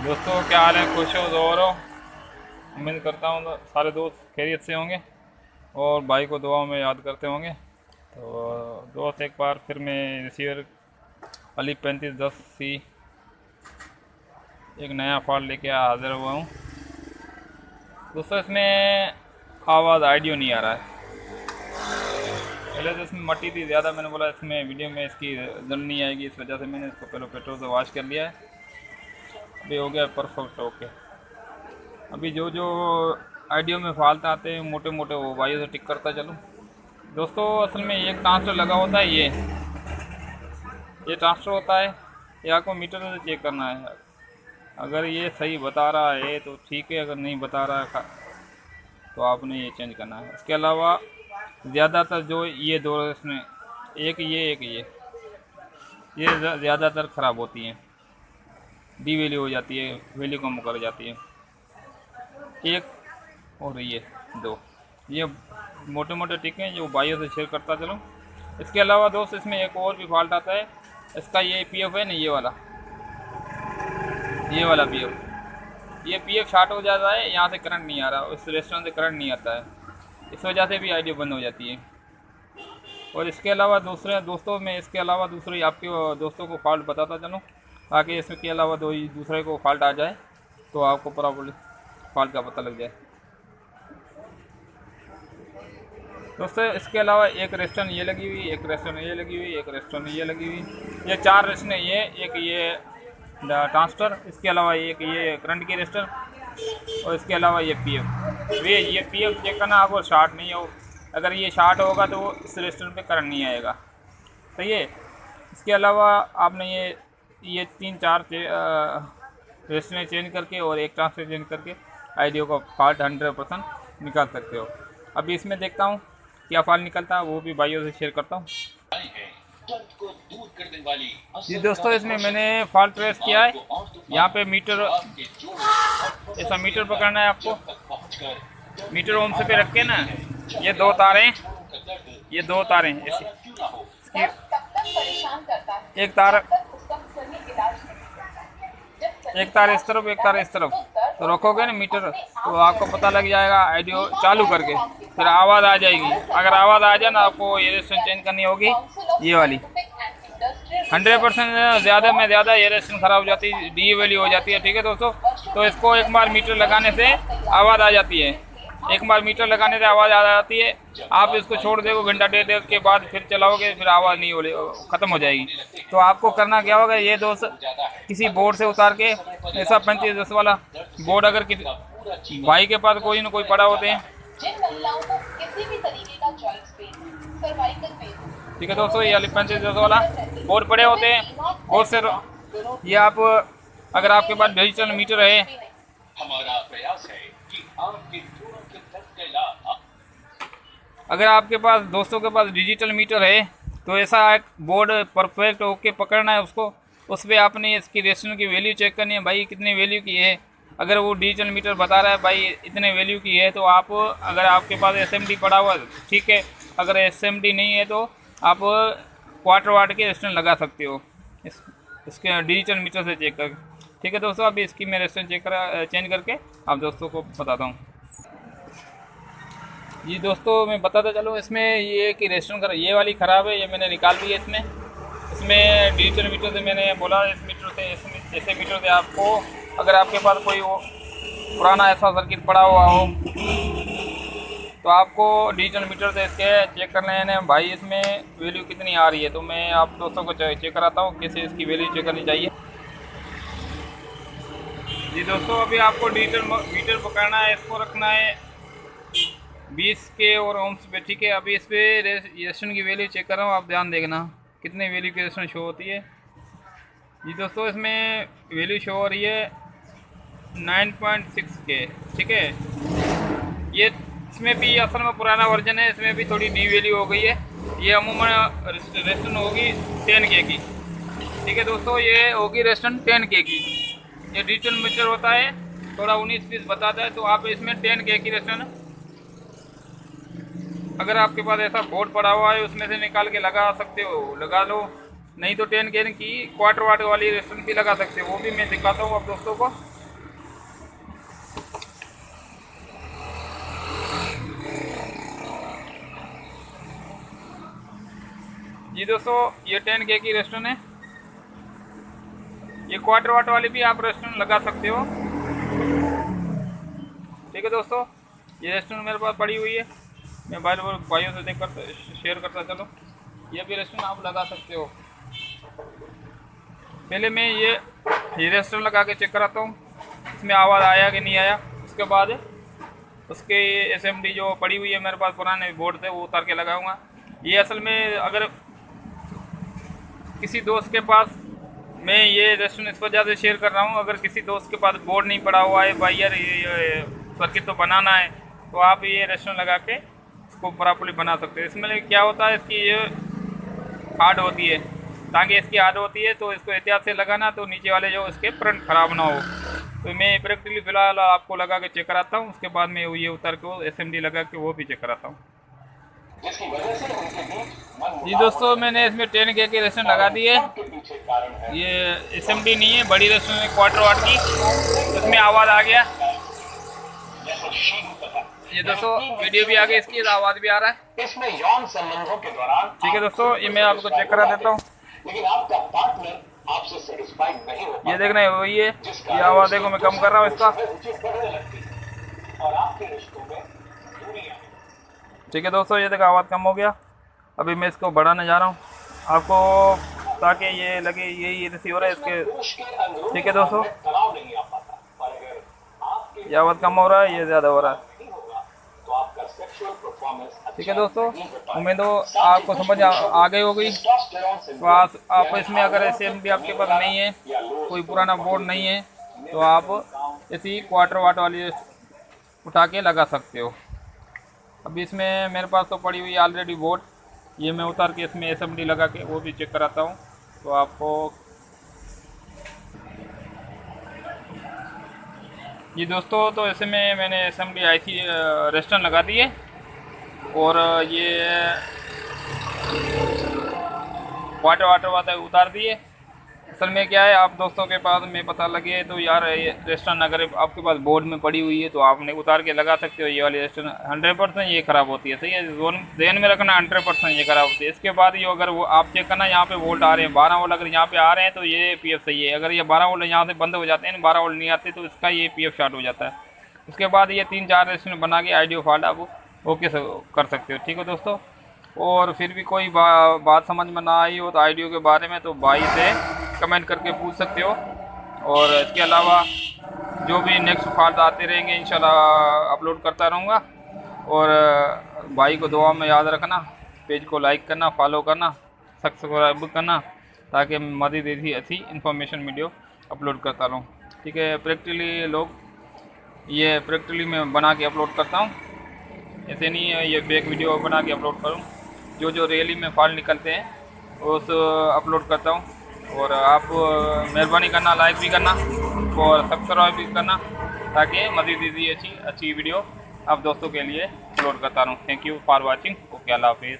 दोस्तों क्या हाल है, खुश हो दो हो। उम्मीद करता हूँ तो सारे दोस्त खैरियत से होंगे और भाई को दुआओं में याद करते होंगे। तो दोस्त एक बार फिर मैं रिसीवर अली 3510C एक नया फॉल्ट लेके हाजिर हुआ हूँ। दोस्तों इसमें आवाज़ ऑडियो नहीं आ रहा है। पहले तो इसमें मट्टी थी ज़्यादा, मैंने बोला इसमें वीडियो में इसकी जल नहीं आएगी, इस वजह से मैंने इसको पहले पेट्रोल से वॉश कर लिया है। अभी हो गया परफेक्ट ओके। अभी जो जो आइडियो में फाल्ट आते हैं मोटे मोटे वो भाइयों से टिक करता चलूँ। दोस्तों असल में एक ट्रांसफर लगा होता है, ये ट्रांसफर होता है, ये आपको मीटर से चेक करना है। अगर ये सही बता रहा है तो ठीक है, अगर नहीं बता रहा है तो आपने ये चेंज करना है। इसके अलावा ज़्यादातर जो ये दो इसमें एक ये ज़्यादातर ख़राब होती हैं, डी वैल्यू हो जाती है, वैल्यू कम कर जाती है। एक और ये दो, ये मोटे मोटे टिक हैं जो भाइयों से शेयर करता चलूँ। इसके अलावा दोस्त इसमें एक और भी फॉल्ट आता है, इसका ये पीएफ है ना, ये वाला पीएफ, ये पीएफ शॉर्ट हो जाता है, यहाँ से करंट नहीं आ रहा, उस रेस्टोरेंट से करंट नहीं आता है, इस वजह से भी आइडिया बंद हो जाती है। और इसके अलावा दूसरे दोस्तों में इसके अलावा दूसरे आपके दोस्तों को फॉल्ट बताता चलूँ, ताकि इसके अलावा दूसरे को फॉल्ट आ जाए तो आपको प्रॉब्लम फॉल्ट का पता लग जाए। दोस्तों इसके अलावा एक रेस्टोरेंट ये लगी हुई, एक रेस्टोरेंट ये लगी हुई, एक रेस्टोरेंट ये लगी हुई, ये 4 रेस्टोरेंट, ये एक ये ट्रांसफर, इसके अलावा एक ये करंट की रेस्टोरेंट और इसके अलावा ये पीएफ। ये पीएफ चेक करना आपको शॉर्ट नहीं हो, अगर ये शॉर्ट होगा तो इस रेस्टोरेंट पे करंट नहीं आएगा, सही है। इसके अलावा आपने ये 3-4 रेस्टोरेंट चेंज करके और एक ट्रांसफर चेंज करके आइडियो का फॉल्ट 100% निकाल सकते हो। अभी इसमें देखता हूँ क्या फॉल्ट निकलता है, वो भी भाइयों से शेयर करता हूँ। जी दोस्तों इसमें मैंने फॉल्ट ट्रेस किया है, यहाँ पे मीटर, ऐसा मीटर पकड़ना है आपको, मीटर ओम से पे रख के ना, ये दो तारें इसकी एक तार इस तरफ, एक तार इस तरफ, तो रखोगे ना मीटर तो आपको पता लग जाएगा। आइडियो चालू करके फिर आवाज़ आ जाएगी, अगर आवाज़ आ जाए ना आपको ये रेस्टोरेंट चेंज करनी होगी, ये वाली 100% ज़्यादा में ज़्यादा ये रेस्टोरेंट ख़राब हो जाती है, डी वैल्यू हो जाती है, ठीक है दोस्तों। तो इसको एक बार मीटर लगाने से आवाज़ आ जाती है, एक बार मीटर लगाने से आवाज़ आ जाती है। आप इसको छोड़ देगो घंटा 1.5 के बाद फिर चलाओगे, फिर आवाज़ नहीं हो, ख़त्म हो जाएगी। तो आपको करना क्या होगा, ये दोस्त किसी बोर्ड से उतार के, ऐसा 3510 वाला बोर्ड अगर किसी भाई के पास कोई ना कोई पड़ा होते हैं, ठीक है दोस्तों, ये 3510 वाला बोर्ड पड़े होते हैं, बोर्ड से ये आप अगर आपके पास डिजिटल मीटर है, अगर आपके पास दोस्तों के पास डिजिटल मीटर है तो ऐसा एक बोर्ड परफेक्ट ओके पकड़ना है उसको, उस पर आपने इसकी रेस्टोरेंट की वैल्यू चेक करनी है, भाई कितने वैल्यू की है। अगर वो डिजिटल मीटर बता रहा है भाई इतने वैल्यू की है, तो आप अगर आपके पास एसएमडी पड़ा हुआ ठीक है, अगर एसएमडी नहीं है तो आप क्वार्टर वाट के रेस्टोरेंट लगा सकते हो इसके डिजिटल मीटर से चेक करके, ठीक है दोस्तों। अभी इसकी मैं रेस्टोरेंट चेंज करके आप दोस्तों को बताता हूँ। जी दोस्तों मैं बताता चलूँ, इसमें ये कि रेस्टोरेंट ये वाली ख़राब है, ये मैंने निकाल दी है। इसमें डिजिटल मीटर से मैंने बोला, इस मीटर से ऐसे मीटर से आपको, अगर आपके पास कोई वो पुराना ऐसा सर्किट पड़ा हुआ हो तो आपको डिजिटल मीटर से इसके चेक करने हैं भाई इसमें वैल्यू कितनी आ रही है। तो मैं आप दोस्तों को चेक कराता हूँ कैसे इसकी वैल्यू चेक करनी चाहिए। जी दोस्तों अभी आपको डिजिटल मीटर पकड़ना है, इसको रखना है 20 के और ओम्स पे, ठीक है। अभी इस पर रेस्टोरेंट की वैल्यू चेक कर रहा हूँ, आप ध्यान देखना कितने वैल्यू की रेस्टोरेंट शो होती है। जी दोस्तों इसमें वैल्यू शो हो रही है 9.6 के, ठीक है। ये इसमें भी असल में पुराना वर्जन है, इसमें भी थोड़ी डी वैल्यू हो गई है। ये अमूमन रेस्टोरेंट होगी 10 के की, ठीक है दोस्तों, ये होगी रेस्टोरेंट 10 के की। ये डिजिटल मीटर होता है, थोड़ा 19-20 बताता है, तो आप इसमें 10 के की रेस्टोरेंट, अगर आपके पास ऐसा बोर्ड पड़ा हुआ है उसमें से निकाल के लगा सकते हो, लगा लो, नहीं तो 10 के की क्वार्टर वाट वाली रेस्टोरेंट भी लगा सकते हो, वो भी मैं दिखाता हूँ आप दोस्तों को। जी दोस्तों, ये 10K की रेस्टोरेंट है। ये क्वार्टर वाट वाली भी आप रेस्टोरेंट लगा सकते हो। ठीक है दोस्तों, ये रेस्टोरेंट मेरे पास पड़ी हुई है, मैं भाइयों से देख कर शेयर करता चलो। ये भी रेस्टोरेंट आप लगा सकते हो। पहले मैं ये रेस्टोरेंट लगा के चेक कराता हूँ इसमें आवाज़ आया कि नहीं आया। उसके बाद उसके SMD जो पड़ी हुई है मेरे पास पुराने बोर्ड थे वो उतार के लगाऊंगा। ये असल में अगर किसी दोस्त के पास, मैं ये रेस्टोरेंट इस वजह से शेयर कर रहा हूँ, अगर किसी दोस्त के पास बोर्ड नहीं पड़ा हुआ है, भाई यार ये सर्किट तो बनाना है, तो आप ये रेस्टोरेंट लगा के इसको प्रॉपर्ली बना सकते हो। इसमें क्या होता है, इसकी ये हार्ड होती है, ताकि इसकी हार्ड होती है तो इसको एहतियात से लगाना, तो नीचे वाले जो इसके फ्रंट ख़राब ना हो। तो मैं प्रैक्टिकली फ़िलहाल आपको लगा के चेक कराता हूँ, उसके बाद मैं ये उतार के SMD लगा के वो भी चेक कराता हूँ। जी दोस्तों, मैंने इसमें 10K की रेस्टोरेंट लगा दी है। ये SMD नहीं है, बड़ी रेस्टोरेंट है क्वार्टर वाट की, इसमें आवाज़ आ गया। ये दोस्तों वीडियो भी आ गई, इसकी आवाज़ भी आ रहा है। इसमें यौन संबंधों के दौरान ठीक है दोस्तों, ये मैं आपको चेक करा देता हूँ। लेकिन आपका पार्टनर आपसे सेटिस्फाइड नहीं हो, ये देखना है वही है, ये आवाज़ देखो मैं कम कर रहा हूँ इसका। और आपके रिश्तों में दूरियां। ठीक है दोस्तों, ये देखो आवाज़ कम हो गया। अभी मैं इसको बढ़ाने जा रहा हूँ आपको, ताकि ये लगे यही रिसीवर है इसके। ठीक है दोस्तों, तनाव नहीं आ पाता, और अगर आपके ये आवाज़ कम हो रहा है, ये ज़्यादा हो रहा है। नहीं होगा तो आपका सेक्सुअल परफॉर्मेंस ठीक है दोस्तों, उम्मीद हो आपको समझ आ गई होगी। तो आप इसमें अगर SMD आपके पास नहीं है, कोई पुराना बोर्ड नहीं है, तो आप ऐसी क्वार्टर वाट वाली उठा के लगा सकते हो। अभी इसमें मेरे पास तो पड़ी हुई ऑलरेडी बोर्ड, ये मैं उतार के इसमें SMD लगा के वो भी चेक कराता हूँ। तो आपको जी दोस्तों, तो ऐसे में मैंने SMD IC रेस्टोरेंट लगा दी है, और ये वाटर वाटर उतार दिए। असल में क्या है, आप दोस्तों के पास में पता लगे तो यार ये रेस्टोरेंट अगर आपके पास बोर्ड में पड़ी हुई है तो आपने उतार के लगा सकते हो। ये वाली रेस्टोरेंट 100% ये ख़राब होती है, सही है, ध्यान में रखना, 100% ये ख़राब होती है। इसके बाद ये अगर वो आप चेक करना, यहाँ पे वोल्ट आ रहे हैं 12 वोल्ट, अगर यहाँ पे आ रहे हैं तो ये PF सही है। अगर ये 12 वोल्ट यहाँ से बंद हो जाते हैं, 12 वोल्ट नहीं आते, तो इसका ये PF शॉर्ट हो जाता है। उसके बाद ये 3-4 रेस्टोरेंट बना के आइडियो फॉल्ट आप ओके कर सकते हो। ठीक है दोस्तों, और फिर भी कोई बात समझ में ना आई हो तो आइडियो के बारे में, तो भाई से कमेंट करके पूछ सकते हो। और इसके अलावा जो भी नेक्स्ट फॉल्ट आते रहेंगे इंशाल्लाह अपलोड करता रहूँगा। और भाई को दुआ में याद रखना, पेज को लाइक करना, फॉलो करना, सब्सक्राइब करना, ताकि मज़ीद ऐसी अच्छी इन्फॉर्मेशन वीडियो अपलोड करता रहूँ। ठीक है, ये प्रैक्टिकली मैं बना के अपलोड करता हूँ, ऐसे नहीं है ये फेक वीडियो बना के अपलोड करूँ। जो रियली में फॉल्ट निकलते हैं उस अपलोड करता हूँ। और आप मेहरबानी करना, लाइक भी करना और सब्सक्राइब भी करना, ताकि मज़ीद अच्छी वीडियो आप दोस्तों के लिए अपलोड करता रहूँ। Thank you for watching. Okay, अल्लाह हाफिज़।